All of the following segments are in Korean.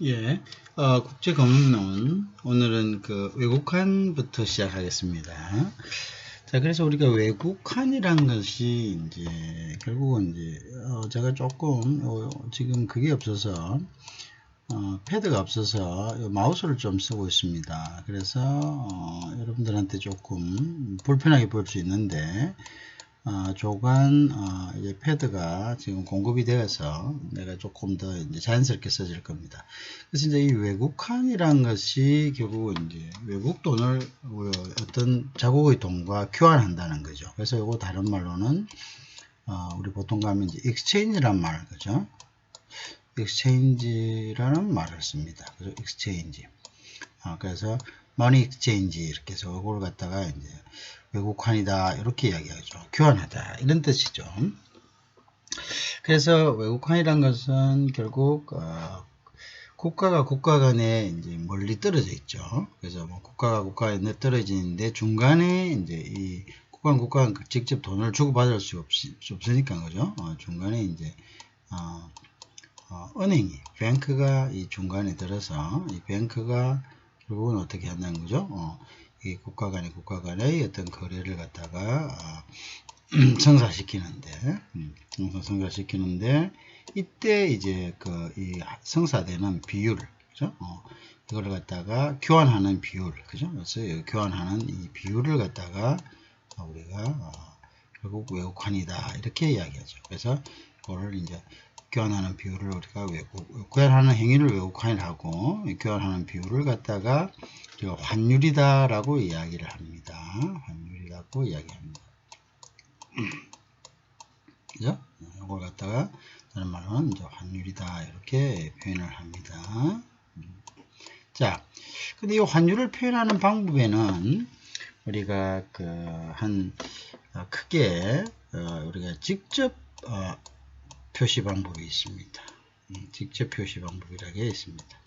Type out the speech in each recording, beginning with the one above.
예, 국제검문론 오늘은 그 외국환부터 시작하겠습니다. 자, 그래서 우리가 외국환이란 것이 이제 결국은 이제 제가 조금 지금 그게 없어서 패드가 없어서 마우스를 좀 쓰고 있습니다. 그래서 여러분들한테 조금 불편하게 보일 수 있는데 조간 이제 패드가 지금 공급이 되어서 내가 조금 더 이제 자연스럽게 써질 겁니다. 그래서 이제 이 외국환이란 것이 결국은 이제 외국 돈을 어떤 자국의 돈과 교환한다는 거죠. 그래서 이거 다른 말로는 우리 보통 가면 이제 exchange란 말, 그죠? exchange라는 말을 씁니다. 그래서 exchange. 그래서 money exchange 이렇게 해서 이걸 갖다가 이제 외국환이다 이렇게 이야기하죠. 교환하다 이런 뜻이죠. 그래서 외국환이란 것은 결국 국가가 국가 간에 이제 멀리 떨어져 있죠. 그래서 뭐 국가가 국가 간에 떨어지는데 중간에 이제 이 국가는 국가가 직접 돈을 주고받을 수 없으니까 그죠. 중간에 이제 은행이 뱅크가 이 중간에 들어서 이 뱅크가 결국은 어떻게 한다는 거죠. 이 국가 간의 어떤 거래를 갖다가 성사시키는데 이때 이제 이 성사되는 비율, 그죠? 이걸 갖다가 교환하는 비율, 그죠? 그래서 교환하는 이 비율을 갖다가 우리가 결국 외국환이다 이렇게 이야기하죠. 그래서 그거를 이제 교환하는 비율을 우리가 교환하는 행위를 외국환이라고 교환하는 비율을 갖다가 환율이다라고 이야기를 합니다. 환율이라고 이야기합니다. 그죠? 이걸 갖다가 다른 말로는 이제 환율이다 이렇게 표현을 합니다. 자, 근데 이 환율을 표현하는 방법에는 우리가 크게 우리가 직접 표시 방법이 있습니다. 직접 표시 방법이라는 게 있습니다.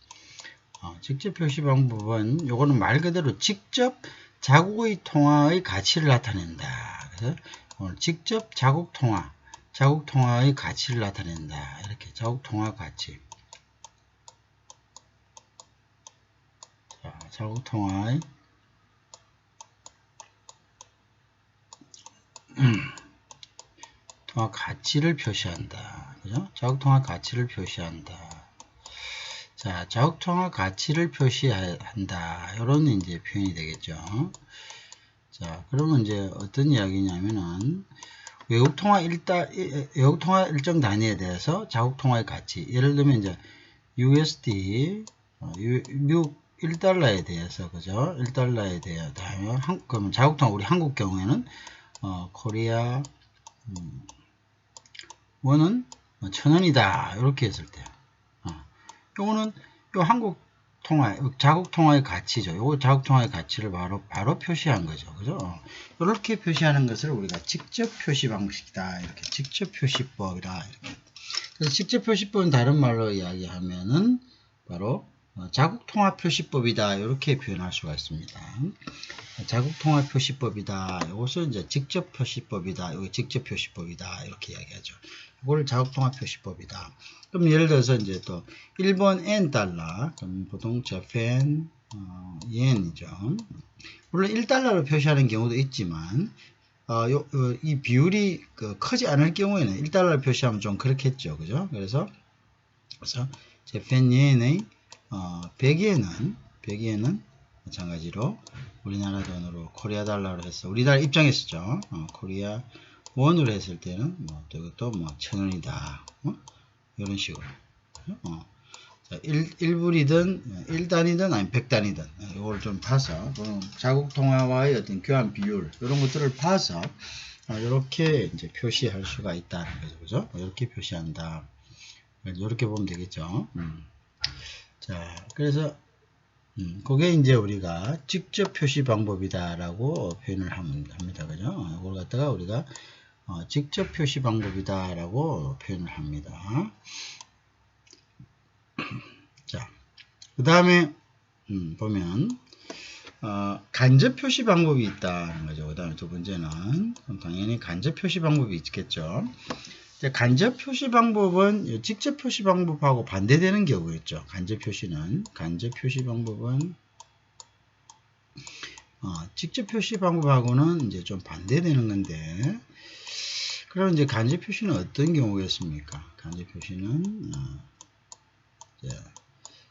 직접 표시 방법은 요거는 말 그대로 직접 자국의 통화의 가치를 나타낸다. 그래서 직접 자국 통화의 가치를 나타낸다. 이렇게 자국 통화 가치. 자국 통화의 통화 가치를 표시한다. 그죠? 자국 통화 가치를 표시한다. 자, 자국 통화 가치를 표시한다. 이런 이제 표현이 되겠죠. 자, 그러면 이제 어떤 이야기냐면은 외국 통화 일정 단위에 대해서 자국 통화의 가치. 예를 들면 이제 USD 미국 1달러에 대해서 그죠? 1달러에 대해 그러면 자국 통화 우리 한국 경우에는 코리아 원은 1,000원이다. 이렇게 했을 때 요거는 요 한국 통화, 자국 통화의 가치죠. 요거 자국 통화의 가치를 바로 표시한 거죠. 그죠? 이렇게 표시하는 것을 우리가 직접 표시 방식이다. 이렇게 직접 표시법이다. 이렇게. 그래서 직접 표시법은 다른 말로 이야기하면은 바로 자국 통화 표시법이다. 이렇게 표현할 수가 있습니다. 자국 통화 표시법이다. 이것을 이제 직접 표시법이다. 이거 직접 표시법이다. 이렇게 이야기하죠. 이걸 자국 통화 표시법이다. 그럼 예를 들어서 이제 또 일본 엔 달러, 그럼 보통 재팬 엔이죠. 물론 1달러로 표시하는 경우도 있지만 이 비율이 크지 않을 경우에는 1달러를 표시하면 좀 그렇겠죠. 그죠? 그래서 재팬 엔의 100엔은 마찬가지로 우리나라 돈으로 코리아 달러로 해서 우리나라 입장에서죠. 코리아 원으로 했을 때는 이것도 1,000원이다. 이런 식으로. 자, 1불이든 1단이든 아니면 100단이든 이걸 좀 봐서 자국 통화와의 어떤 교환 비율 이런 것들을 봐서 이렇게 이제 표시할 수가 있다는 거죠. 그죠? 이렇게 표시한다. 이렇게 보면 되겠죠. 자, 그래서 그게 이제 우리가 직접 표시 방법이다라고 표현을 합니다. 그죠? 이걸 갖다가 우리가 직접 표시 방법이다라고 표현을 합니다. 자, 그 다음에 보면 간접 표시 방법이 있다는 거죠. 그 다음에 두 번째는 당연히 간접 표시 방법이 있겠죠. 이제 간접 표시 방법은 직접 표시 방법하고 반대되는 경우였죠. 간접 표시 방법은 직접 표시 방법하고는 이제 좀 반대되는 건데, 그럼 이제 간접 표시는 어떤 경우겠습니까? 간접 표시는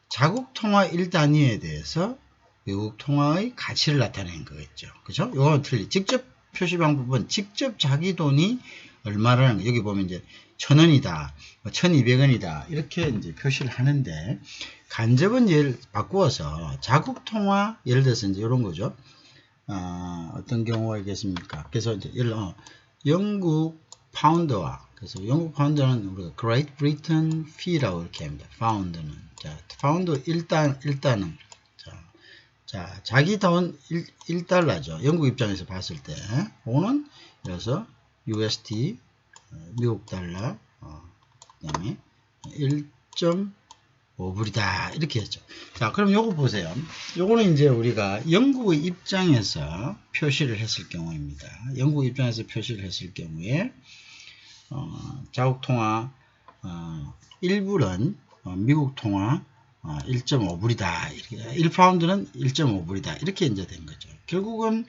자국 통화 1단위에 대해서 외국 통화의 가치를 나타내는 거겠죠. 그죠? 이건 틀리. 직접 표시 방법은 직접 자기 돈이 얼마라는 거. 여기 보면 이제 1,000원이다, 1,200원이다 이렇게 이제 표시를 하는데, 간접은 예를 바꾸어서 자국 통화, 예를 들어서 이제 이런 거죠. 어떤 경우가 있겠습니까? 그래서 이제 영국 파운드와, 그래서 영국 파운드는 우리가 Great Britain fee라고 이렇게 합니다. 파운드는. 자, 파운드 일단은 자, 자기 돈 1달러죠. 영국 입장에서 봤을 때. 오는 그래서 USD, 미국 달러, 그 다음에 1.5불이다. 이렇게 했죠. 자, 그럼 요거 보세요. 요거는 이제 우리가 영국의 입장에서 표시를 했을 경우입니다. 영국 입장에서 표시를 했을 경우에, 자국 통화, 1불은 미국 통화 1.5불이다. 1파운드는 1.5불이다. 이렇게 이제 된 거죠. 결국은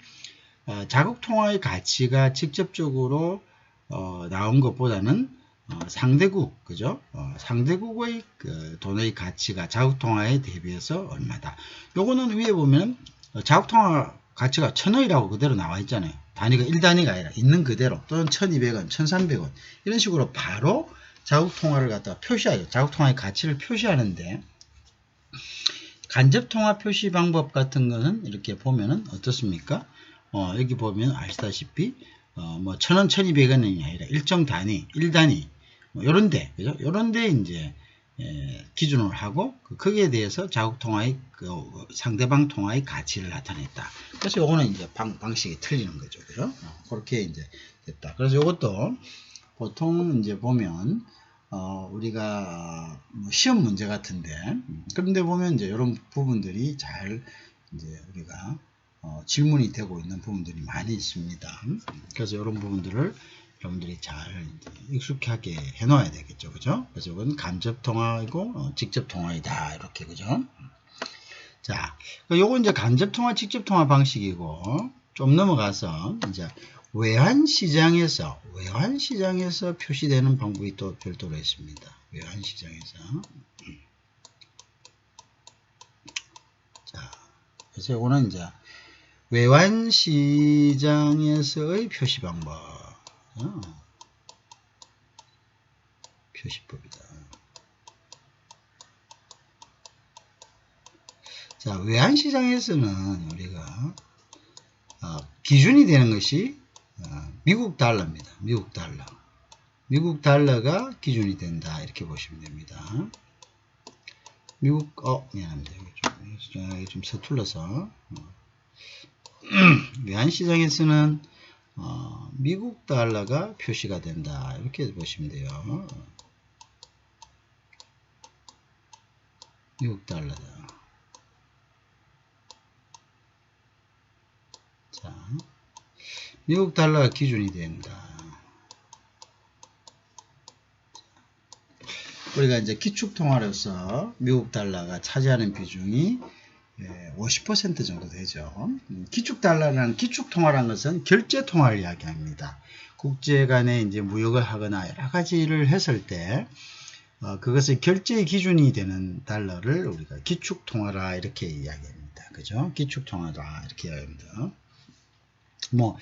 자국 통화의 가치가 직접적으로 나온 것보다는 상대국, 그죠? 상대국의 그 돈의 가치가 자국 통화에 대비해서 얼마다. 요거는 위에 보면 자국 통화 가치가 1,000원이라고 그대로 나와 있잖아요. 단위가 1단위가 아니라 있는 그대로, 또는 1,200원, 1,300원 이런 식으로 바로 자국 통화를 갖다가 표시하죠. 자국 통화의 가치를 표시하는데, 간접 통화 표시 방법 같은 거는 이렇게 보면은 어떻습니까? 여기 보면 아시다시피 뭐 1,000원, 1,200원이 아니라 일정 단위, 1단위 뭐 요런데, 그죠? 요런데 이제 기준으로 하고 거기에 대해서 자국 통화의 그 상대방 통화의 가치를 나타냈다. 그래서 요거는 이제 방식이 틀리는 거죠. 그죠? 그렇게 이제 됐다. 그래서 요것도 보통 이제 보면 우리가 뭐 시험 문제 같은데, 그런데 보면 이제 이런 부분들이 잘 이제 우리가 질문이 되고 있는 부분들이 많이 있습니다. 그래서 이런 부분들을 여러분들이 잘 익숙하게 해 놓아야 되겠죠. 그죠? 그래서 이건 간접 통화이고 직접 통화이다. 이렇게, 그죠? 자, 요거 이제 간접 통화, 직접 통화 방식이고, 좀 넘어가서 이제 외환시장에서 표시되는 방법이 또 별도로 있습니다. 외환시장에서. 자, 그래서 이거는 이제 외환시장에서의 표시 방법. 표시법이다. 자, 외환시장에서는 우리가 기준이 되는 것이 미국 달러입니다. 미국 달러가 기준이 된다. 이렇게 보시면 됩니다. 미안합니다. 좀 서툴러서. 외환시장에서는 미국 달러가 표시가 된다. 이렇게 보시면 돼요. 미국 달러다. 자, 미국 달러가 기준이 된다. 우리가 이제 기축통화로서 미국 달러가 차지하는 비중이 50% 정도 되죠. 기축통화라는 것은 결제통화를 이야기합니다. 국제 간에 이제 무역을 하거나 여러 가지를 했을 때, 그것의 결제의 기준이 되는 달러를 우리가 기축통화라 이렇게 이야기합니다. 그죠? 기축통화다 이렇게 이야기합니다. 뭐,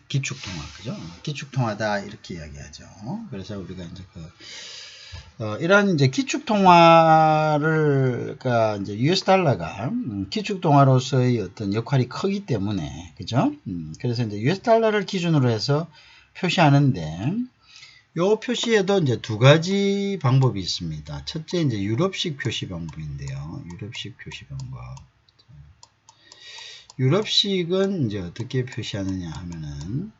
기축통화, 그죠? 기축통화다 이렇게 이야기하죠. 그래서 우리가 이제 이런 이제 기축통화를, 그러니까 이제 US 달러가 기축통화로서의 어떤 역할이 크기 때문에, 그죠? 그래서 이제 US 달러를 기준으로 해서 표시하는데, 요 표시에도 이제 두 가지 방법이 있습니다. 첫째, 이제 유럽식 표시 방법인데요. 유럽식 표시 방법. 유럽식은 이제 어떻게 표시하느냐 하면은,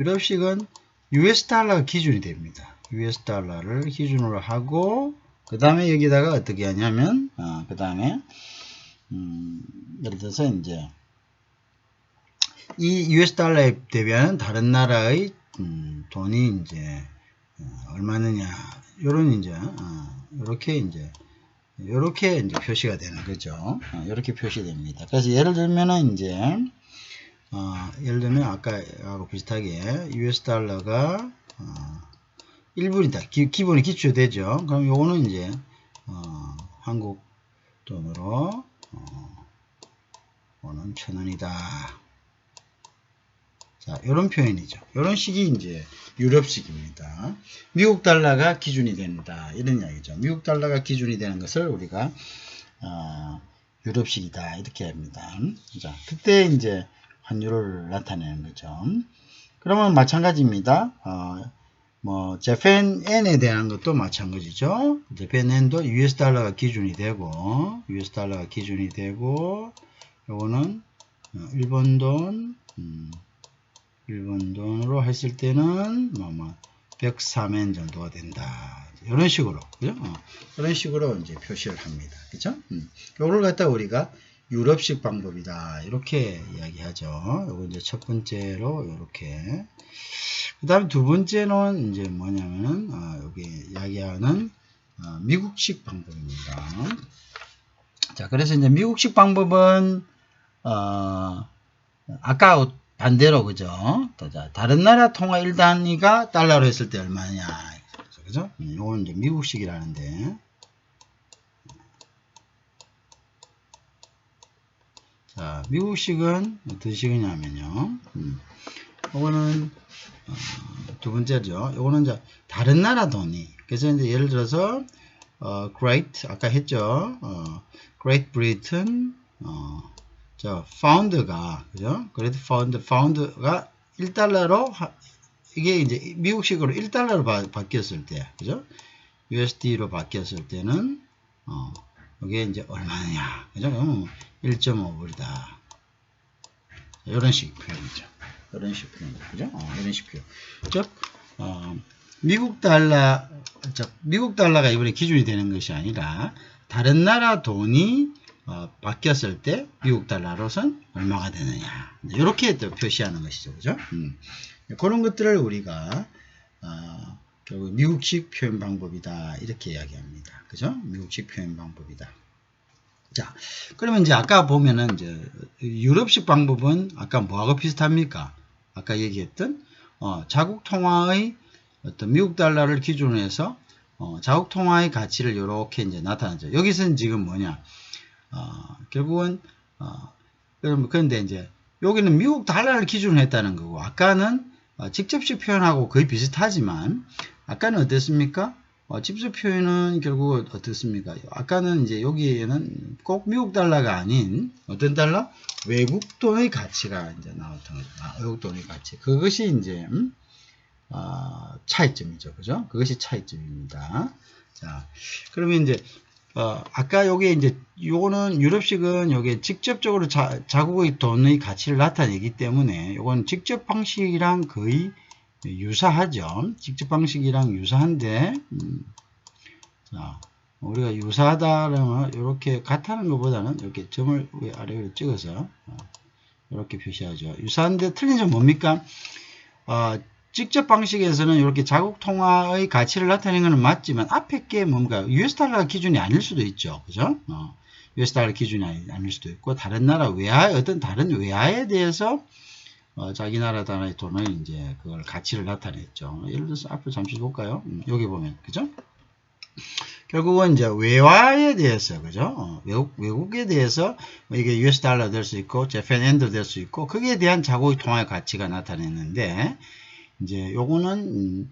유럽식은 US 달러가 기준이 됩니다. US 달러를 기준으로 하고, 그 다음에 여기다가 어떻게 하냐면, 그 다음에, 예를 들어서 이제, 이 US 달러에 대비하는 다른 나라의 돈이 이제 얼마느냐, 요런 이제 이렇게 이제 표시가 되는 거죠. 이렇게 표시됩니다. 그래서 예를 들면은 이제 예를 들면 아까하고 비슷하게 US 달러가 1불이다. 기본이 기초되죠. 그럼 요거는 이제 한국 돈으로 오는 1,000원이다. 자, 이런 표현이죠. 이런 식이 이제 유럽식입니다. 미국 달러가 기준이 된다. 이런 이야기죠. 미국 달러가 기준이 되는 것을 우리가 유럽식이다. 이렇게 합니다. 자, 그때 이제 환율을 나타내는 거죠. 그러면 마찬가지입니다. 재팬엔에 대한 것도 마찬가지죠. 재팬엔도 US 달러가 기준이 되고, 요거는 일본 돈으로 했을 때는 103엔 정도가 된다. 이런 식으로, 그죠? 이런 식으로 이제 표시를 합니다. 그죠? 요걸 갖다 우리가 유럽식 방법이다. 이렇게 이야기하죠. 요거 이제 첫 번째로 이렇게. 그 다음에 두 번째는 이제 뭐냐면은, 여기 이야기하는, 미국식 방법입니다. 자, 그래서 이제 미국식 방법은, 아까 반대로, 그죠? 다른 나라 통화 1단위가 달러로 했을 때 얼마냐. 그죠? 이건 이제 미국식이라는데. 자, 미국식은 어떤 식이냐면요. 이거는, 두 번째죠. 이거는 이제 다른 나라 돈이. 그래서 이제 예를 들어서, Great, 아까 했죠. Great Britain, 파운드가, 그죠? 그래도 파운드가 1달러로, 이게 이제 미국식으로 1달러로 바뀌었을 때, 그죠? USD로 바뀌었을 때는, 이게 이제 얼마냐, 그죠? 그러면 1.5불이다. 이런 식 표현이죠. 이런 식 표현, 그죠? 이런 식 표현. 즉, 미국 달러가 이번에 기준이 되는 것이 아니라, 다른 나라 돈이 바뀌었을 때 미국 달러로선 얼마가 되느냐, 이렇게 또 표시하는 것이죠. 그죠? 그런 것들을 우리가 결국 미국식 표현 방법이다. 이렇게 이야기합니다. 그죠? 미국식 표현 방법이다. 자, 그러면 이제 아까 보면은 이제 유럽식 방법은 아까 뭐하고 비슷합니까? 아까 얘기했던 자국 통화의 어떤 미국 달러를 기준으로 해서 자국 통화의 가치를 이렇게 이제 나타나죠. 여기서는 지금 뭐냐? 결국은 그런데 이제 여기는 미국 달러를 기준으로 했다는 거고, 아까는 직접식 표현하고 거의 비슷하지만, 아까는 어땠습니까? 직접 표현은 결국 어떻습니까? 아까는 이제 여기에는 꼭 미국 달러가 아닌 어떤 달러? 외국 돈의 가치가 이제 나왔던 거죠. 외국 돈의 가치. 그것이 이제 차이점이죠. 그죠? 그것이 차이점입니다. 자, 그러면 이제 아까 요게 이제 요거는 유럽식은 요게 직접적으로 자국의 돈의 가치를 나타내기 때문에 요건 직접 방식이랑 거의 유사하죠. 직접 방식이랑 유사한데, 자, 우리가 유사하다라면 이렇게 같다는 것보다는 이렇게 점을 위 아래로 찍어서 이렇게 표시하죠. 유사한데 틀린 점은 뭡니까? 직접 방식에서는 이렇게 자국 통화의 가치를 나타내는 것은 맞지만 앞에 게 뭔가 US 달러 기준이 아닐 수도 있죠. 그죠? US 달러 기준이 아닐 수도 있고, 다른 나라 외화, 어떤 다른 외화에 대해서 자기 나라 단위의 돈을 이제 그걸 가치를 나타냈죠. 예를 들어서 앞으로 잠시 볼까요? 여기 보면, 그죠? 결국은 이제 외화에 대해서, 그죠? 외국에 대해서 이게 US 달러 될 수 있고, 재팬 엔도 될 수 있고, 거기에 대한 자국의 통화의 가치가 나타냈는데, 이제 요거는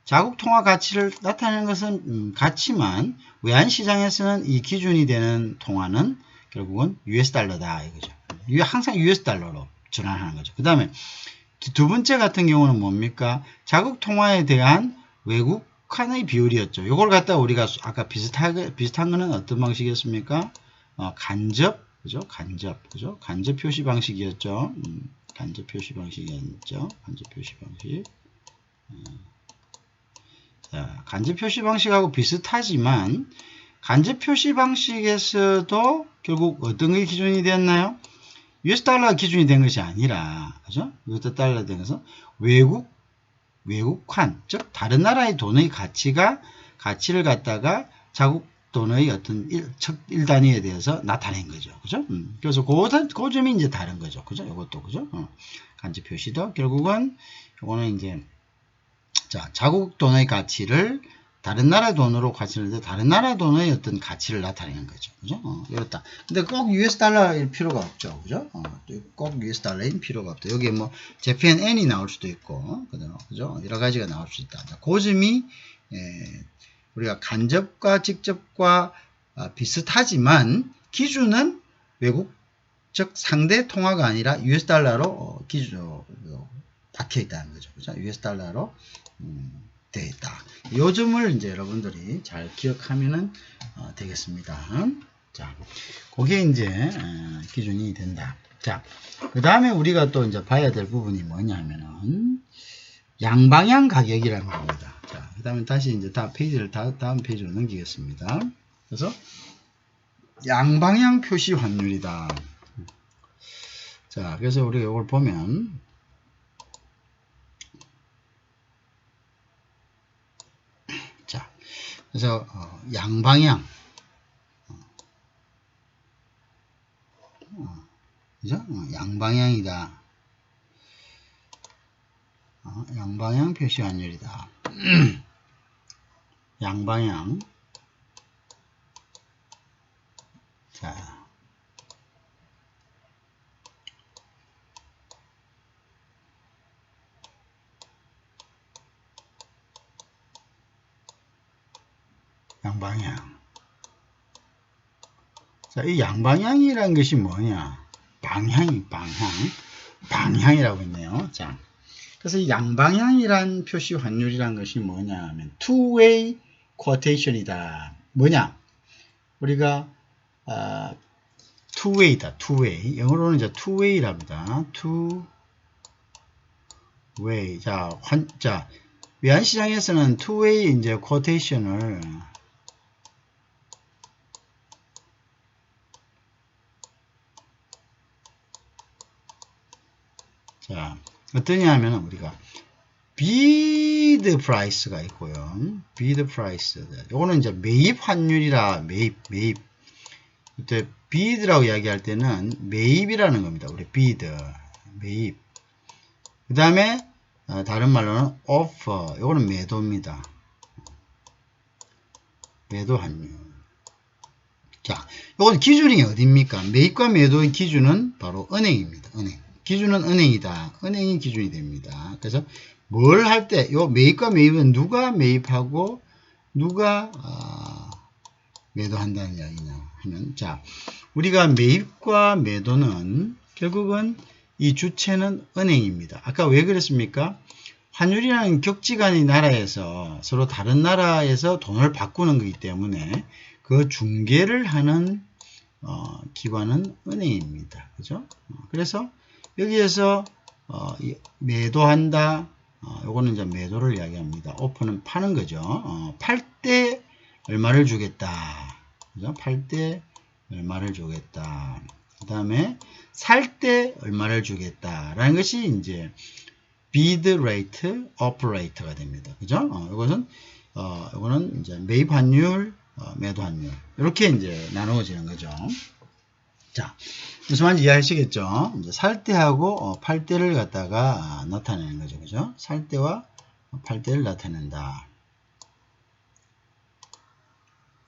자국 통화 가치를 나타내는 것은 같지만 외환 시장에서는 이 기준이 되는 통화는 결국은 US 달러다 이거죠. 항상 US 달러로 전환하는 거죠. 그 다음에 두 번째 같은 경우는 뭡니까? 자국 통화에 대한 외국환의 비율이었죠. 요걸 갖다 우리가 아까 비슷한 거는 어떤 방식이었습니까? 간접, 그죠? 그죠? 간접 표시 방식이었죠. 간접 표시 방식이었죠. 간접 표시 방식. 자, 간접 표시 방식하고 비슷하지만 간접 표시 방식에서도 결국 어떤 게 기준이 되었나요? US 달러가 기준이 된 것이 아니라, 그죠? US 달러가 된 것은 외국환, 즉 다른 나라의 돈의 가치를 갖다가 자국 돈의 어떤 일 단위에 대해서 나타낸 거죠. 그죠? 그래서 그 점이 이제 다른 거죠. 그죠? 이것도, 그죠? 간접 표시도 결국은 이거는 이제 자, 자국 돈의 가치를 다른 나라 돈으로 가치를 다른 나라 돈의 어떤 가치를 나타내는 거죠. 그죠? 이렇다. 근데 꼭 US 달러일 필요가 없죠. 그죠? 꼭 US 달러인 필요가 없다. 여기에 뭐 재팬 엔이 나올 수도 있고, 그죠? 여러 가지가 나올 수 있다. 자, 그 점이 우리가 간접과 직접과 비슷하지만 기준은 외국 즉 상대 통화가 아니라 US 달러로 기준 박혀 있다는 거죠. 그죠? US 달러로 되어 있다. 요 점을 이제 여러분들이 잘 기억하면은 되겠습니다. 자, 그게 이제 기준이 된다. 자, 그 다음에 우리가 또 이제 봐야 될 부분이 뭐냐면은 양방향 가격이라는 겁니다. 자, 그 다음에 다시 이제 페이지를 다음 페이지로 넘기겠습니다. 그래서 양방향 표시 환율이다. 자, 그래서 우리가 이걸 보면 자, 그래서 양방향 그죠? 양방향이다. 양방향 표시 환율이다. 양방향. 자, 양방향. 자, 이 양방향이라는 것이 뭐냐? 방향이라고 했네요. 자, 그래서 이 양방향이란 표시 환율이란 것이 뭐냐 하면 two-way quotation이다. 뭐냐? 우리가 two-way다. two-way. 영어로는 이제 two-way랍니다. two-way. 자, 외환시장에서는 two-way 이제 quotation을 자, 어떠냐 하면 우리가 bid price가 있고요. bid price. 요거는 이제 매입 환율이라 매입. 그때 bid라고 이야기할 때는 매입이라는 겁니다. 우리 bid. 매입. 그 다음에 다른 말로는 offer. 요거는 매도입니다. 매도 환율. 자, 요건 기준이 어디입니까? 매입과 매도의 기준은 바로 은행입니다. 은행. 기준은 은행이다. 은행이 기준이 됩니다. 그래서 뭘 할 때, 요 매입과 매입은 누가 매입하고 누가 매도한다는 이야기냐 하면, 자, 우리가 매입과 매도는 결국은 이 주체는 은행입니다. 아까 왜 그랬습니까? 환율이라는 격지간의 나라에서 서로 다른 나라에서 돈을 바꾸는 거기 때문에 그 중개를 하는 기관은 은행입니다. 그죠? 그래서 여기에서 매도한다. 요거는 이제 매도를 이야기합니다. 오픈은 파는 거죠. 팔 때 얼마를 주겠다. 그죠? 팔 때 얼마를 주겠다. 그 다음에 살 때 얼마를 주겠다. 라는 것이 이제 bid rate, offer rate가 됩니다. 그죠? 이거는 이제 매입 환율, 매도 환율. 이렇게 이제 나누어지는 거죠. 자, 무슨 말인지 이해하시겠죠? 이제 살 때하고 팔 때를 갖다가 나타내는 거죠. 그죠? 살 때와 팔 때를 나타낸다.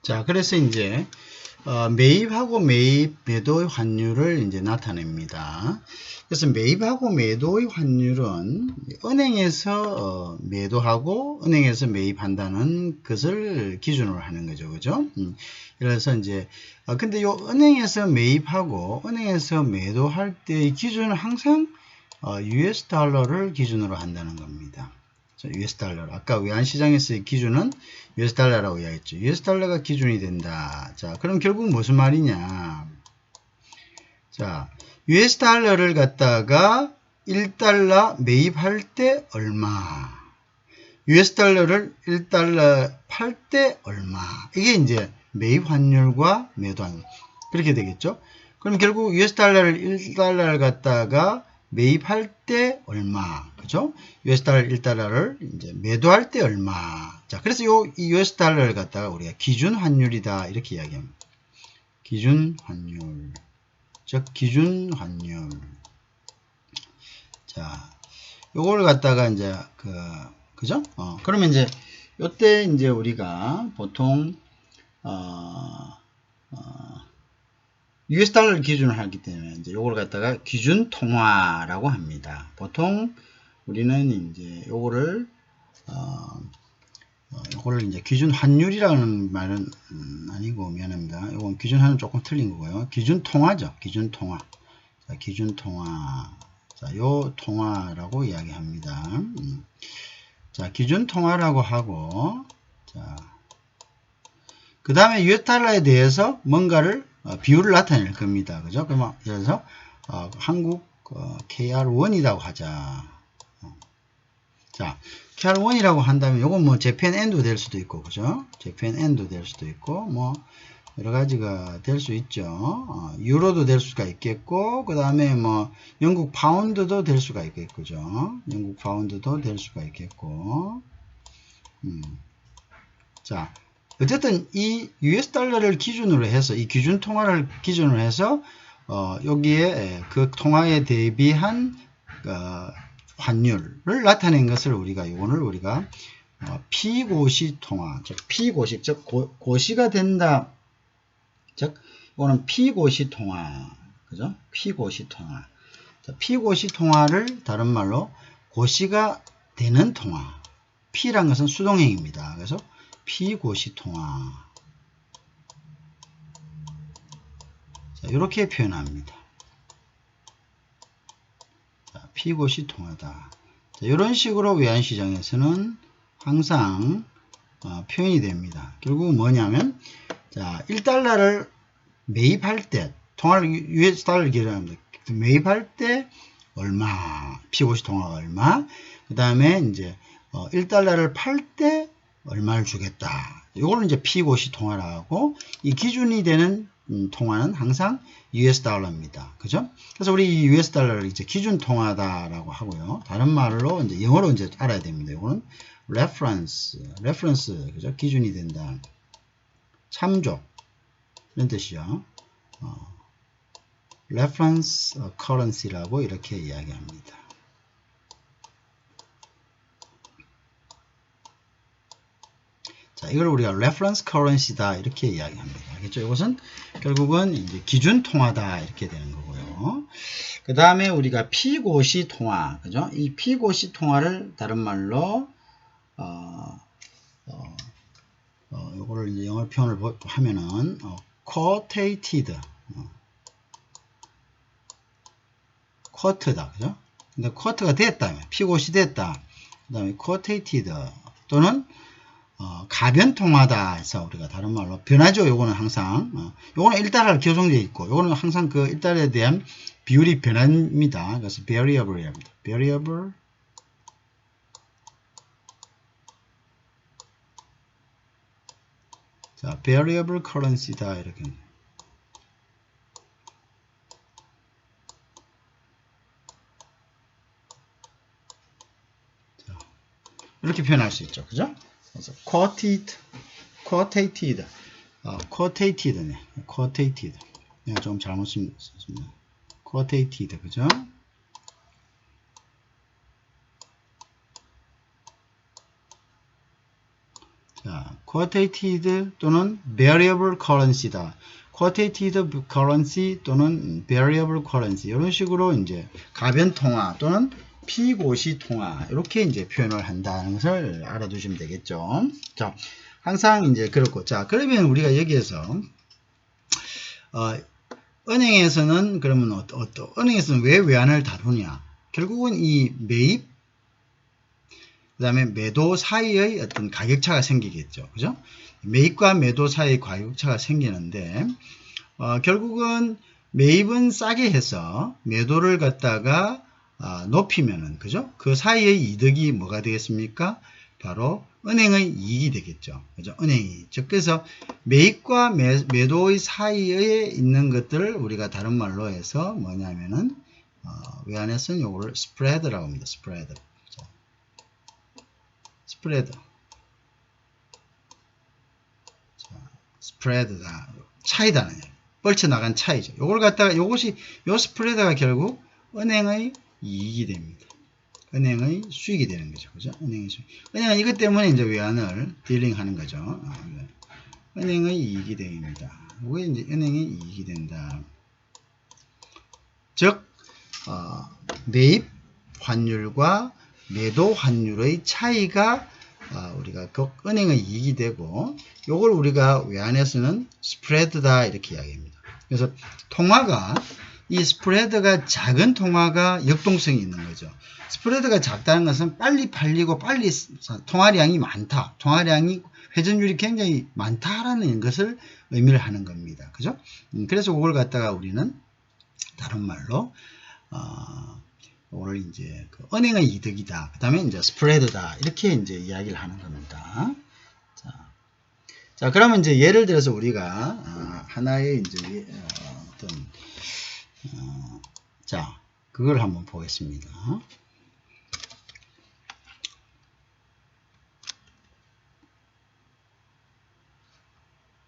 자, 그래서 이제 매입하고 매도의 환율을 이제 나타냅니다. 그래서 매입하고 매도의 환율은 은행에서 매도하고 은행에서 매입한다는 것을 기준으로 하는 거죠. 그죠? 그래서 이제 근데 요 은행에서 매입하고 은행에서 매도할 때의 기준은 항상 US 달러를 기준으로 한다는 겁니다. US 달러. 아까 외환시장에서의 기준은 US 달러라고 이야기했죠. US 달러가 기준이 된다. 자, 그럼 결국 무슨 말이냐? 자, US 달러를 갖다가 1달러 매입할 때 얼마? US 달러를 1달러 팔 때 얼마? 이게 이제 매입 환율과 매도 환율. 그렇게 되겠죠? 그럼 결국 US 달러를 1달러를 갖다가 매입할 때 얼마, 그죠? US 달러 1달러를 이제 매도할 때 얼마. 자, 그래서 이 US 달러를 갖다가 우리가 기준 환율이다 이렇게 이야기합니다. 기준 환율, 즉 기준 환율. 자, 요걸 갖다가 이제 그죠? 그러면 이제 요때 이제 우리가 보통 US 달러를 기준으로 하기 때문에 이제 요걸 갖다가 기준 통화라고 합니다. 보통 우리는 이제 요거를 요거를 이제 기준 환율이라는 말은 아니고 미안합니다. 요건 기준 환율은 조금 틀린 거고요. 기준 통화죠. 기준 통화. 자, 기준 통화. 자, 요 통화라고 이야기합니다. 자, 기준 통화라고 하고, 자, 그 다음에 US 달러에 대해서 뭔가를 비율을 나타낼 겁니다. 그죠? 그러면 예를 들어서 한국 KR1이라고 하자. 자, KR1이라고 한다면 요건 뭐 JPY-N도 될 수도 있고, 그죠? JPY-N도 될 수도 있고, 뭐 여러 가지가 될 수 있죠. 유로도 될 수가 있겠고, 그 다음에 뭐 영국 파운드도 될 수가 있겠고, 그죠? 영국 파운드도 될 수가 있겠고. 자, 어쨌든 이 US 달러를 기준으로 해서, 이 기준 통화를 기준으로 해서 여기에 그 통화에 대비한 환율을 나타낸 것을 우리가 이거를 우리가 피고시 통화, 즉 피고시, 즉 고시가 된다. 즉 이거는 피고시 통화, 그죠? 피고시 통화. 자, 피고시 통화를 다른 말로 고시가 되는 통화. P란 것은 수동행입니다. 그래서 피고시 통화. 자, 이렇게 표현합니다. 자, 피고시 통화다. 자, 이런 식으로 외환시장에서는 항상 표현이 됩니다. 결국 뭐냐면, 자, 1달러를 매입할 때, 통화를 US 달러를 기준합니다. 매입할 때 얼마, 피고시 통화가 얼마, 그 다음에 이제 1달러를 팔 때 얼마를 주겠다. 이거는 이제 피고시 통화라고, 이 기준이 되는 통화는 항상 US 달러입니다. 그죠? 그래서 우리 이 US 달러를 이제 기준 통화다라고 하고요. 다른 말로 이제 영어로 이제 알아야 됩니다. 이거는 reference, 그죠? 기준이 된다. 참조. 이런 뜻이요. reference currency라고 이렇게 이야기합니다. 자, 이걸 우리가 reference currency다 이렇게 이야기합니다. 알겠죠? 이것은 결국은 이제 기준 통화다 이렇게 되는 거고요. 그 다음에 우리가 피고시 통화, 그죠? 이 피고시 통화를 다른 말로 요거를 이제 영어 표현을 하면은 quoted, quote다, 그죠? 근데 quote가 됐다, 피고시 됐다. 그 다음에 quoted 또는 가변 통화다 해서 우리가 다른 말로 변하죠. 요거는 항상 요거는 1달러로 교정되어 있고 요거는 항상 그 1달러에 대한 비율이 변합니다. 그래서 variable입니다. variable. 자, variable currency다 이렇게. 자, 이렇게 표현할 수 있죠. 그죠? 그래서 quoted, quoted네. quoted. 내가 좀 잘못 썼습니다. quoted, 그죠? 자, quoted 또는 variable currency다. quoted currency 또는 variable currency 이런 식으로 이제 가변 통화 또는 피고시 통화 이렇게 이제 표현을 한다는 것을 알아두시면 되겠죠. 자, 항상 이제 그렇고, 자, 그러면 우리가 여기에서 은행에서는 그러면 은행에서는 왜 외환을 다루냐? 결국은 이 매입 그 다음에 매도 사이의 어떤 가격차가 생기겠죠. 그죠? 매입과 매도 사이의 가격차가 생기는데 결국은 매입은 싸게 해서 매도를 갖다가 높이면은, 그죠? 그 사이의 이득이 뭐가 되겠습니까? 바로 은행의 이익이 되겠죠. 그죠? 은행이. 즉, 그래서 매입과 매도의 사이에 있는 것들을 우리가 다른 말로 해서 뭐냐면은, 외환에서는 요거를 스프레드라고 합니다. 스프레드. 스프레드. 스프레드다. 차이다는 얘기. 뻘쳐나간 차이죠. 요걸 갖다가, 요 스프레드가 결국 은행의 이익이 됩니다. 은행의 수익이 되는 거죠. 그죠? 은행의 수익. 은행은 이것 때문에 이제 외환을 딜링 하는 거죠. 은행의 이익이 됩니다. 이게 이제 은행의 이익이 된다. 즉, 매입 환율과 매도 환율의 차이가 우리가 은행의 이익이 되고, 요걸 우리가 외환에서는 스프레드다 이렇게 이야기합니다. 그래서 통화가, 이 스프레드가 작은 통화가 역동성이 있는 거죠. 스프레드가 작다는 것은 빨리 팔리고 빨리 통화량이 많다. 통화량이 회전율이 굉장히 많다라는 것을 의미를 하는 겁니다. 그죠? 그래서 그걸 갖다가 우리는 다른 말로 오늘 이제 은행의 이득이다. 그 다음에 이제 스프레드다. 이렇게 이제 이야기를 하는 겁니다. 자, 그러면 이제 예를 들어서 우리가 하나의 이제 어떤 자, 그걸 한번 보겠습니다.